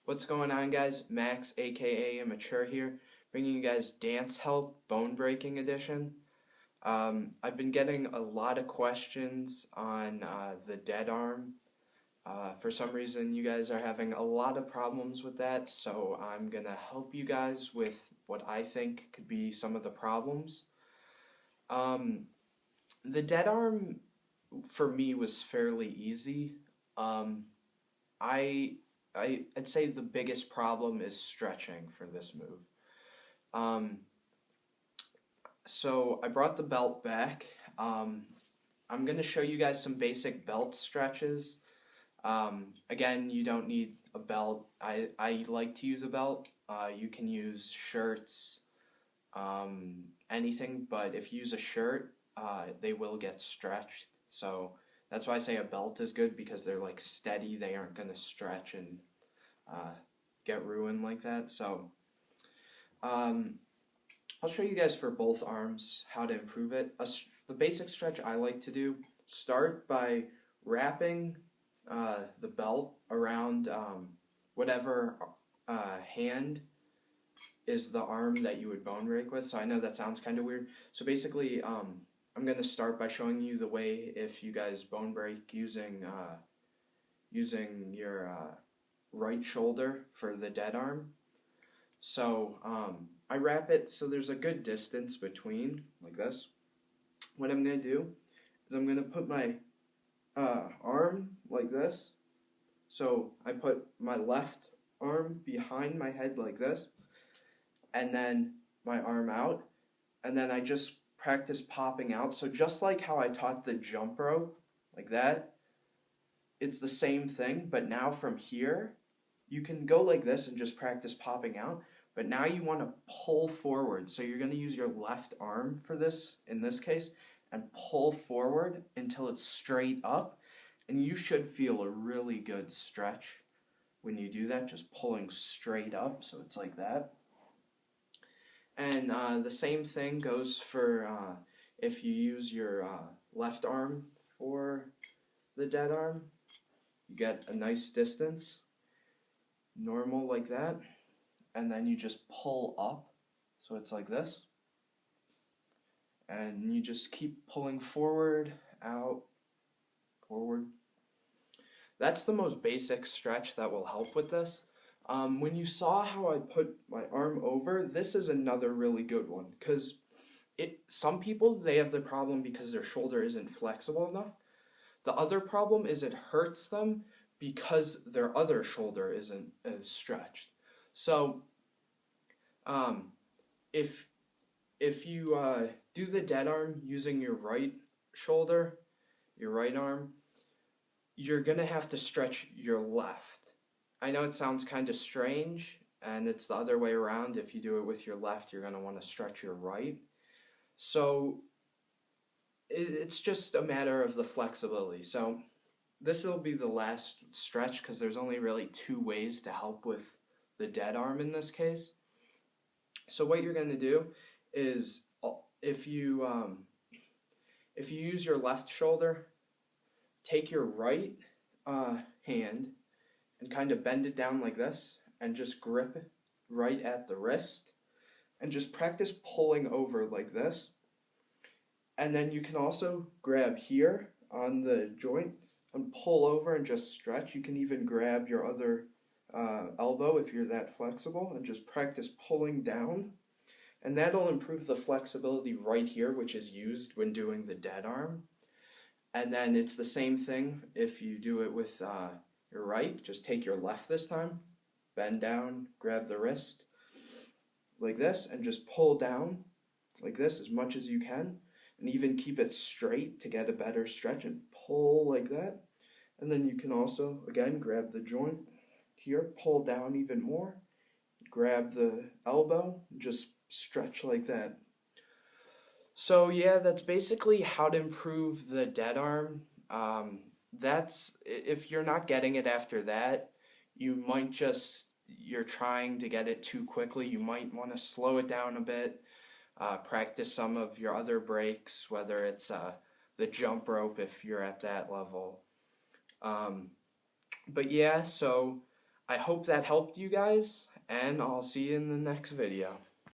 What's going on, guys? Max, aka Immature here, bringing you guys Dance Health Bone Breaking Edition. I've been getting a lot of questions on the dead arm. For some reason, you guys are having a lot of problems with that, so I'm gonna help you guys with what I think could be some of the problems. Um, the dead arm for me was fairly easy. Um, I I'd say the biggest problem is stretching for this move. Um, so I brought the belt back. Um, I'm gonna show you guys some basic belt stretches. Again, you don't need a belt. I like to use a belt. You can use shirts, anything, but if you use a shirt, they will get stretched. So that's why I say a belt is good because they're like steady. They aren't gonna stretch and uh, get ruined like that. So um, I'll show you guys for both arms how to improve it. The basic stretch I like to do, start by wrapping the belt around whatever hand is the arm that you would bone break with. So I know that sounds kind of weird. So basically, I'm going to start by showing you the way if you guys bone break using your right shoulder for the dead arm. So I wrap it so there's a good distance between, like this. What I'm going to do is I'm going to put my arm like this. So I put my left arm behind my head like this, and then my arm out, and then I just practice popping out. So just like how I taught the jump rope, like that, it's the same thing, but now from here, you can go like this and just practice popping out, but now you want to pull forward. So you're going to use your left arm for this, in this case, and pull forward until it's straight up, and you should feel a really good stretch when you do that, just pulling straight up, so it's like that. And the same thing goes for if you use your left arm for the dead arm. You get a nice distance, normal like that, and then you just pull up, so it's like this. And you just keep pulling forward, out, forward. That's the most basic stretch that will help with this. When you saw how I put my arm over, this is another really good one because some people, they have the problem because their shoulder isn't flexible enough. The other problem is it hurts them because their other shoulder isn't as stretched. So if you do the dead arm using your right shoulder, your right arm, you're going to have to stretch your left. I know it sounds kind of strange, and it's the other way around. If you do it with your left, you're going to want to stretch your right. So it's just a matter of the flexibility. So this will be the last stretch because there's only really two ways to help with the dead arm in this case. So what you're going to do is if you use your left shoulder, take your right hand and kind of bend it down like this and just grip it right at the wrist and just practice pulling over like this. And then you can also grab here on the joint and pull over and just stretch. You can even grab your other elbow if you're that flexible and just practice pulling down. And that'll improve the flexibility right here, which is used when doing the dead arm. And then it's the same thing if you do it with your right. Just take your left this time, bend down, grab the wrist like this, and just pull down like this as much as you can. And even keep it straight to get a better stretch and pull like that. And then you can also, again, grab the joint here, pull down even more, grab the elbow, and just stretch like that. So yeah, that's basically how to improve the dead arm. That's if you're not getting it after that, you're trying to get it too quickly. You might want to slow it down a bit. Practice some of your other breaks, whether it's the jump rope if you're at that level. But yeah, so I hope that helped you guys, and I'll see you in the next video.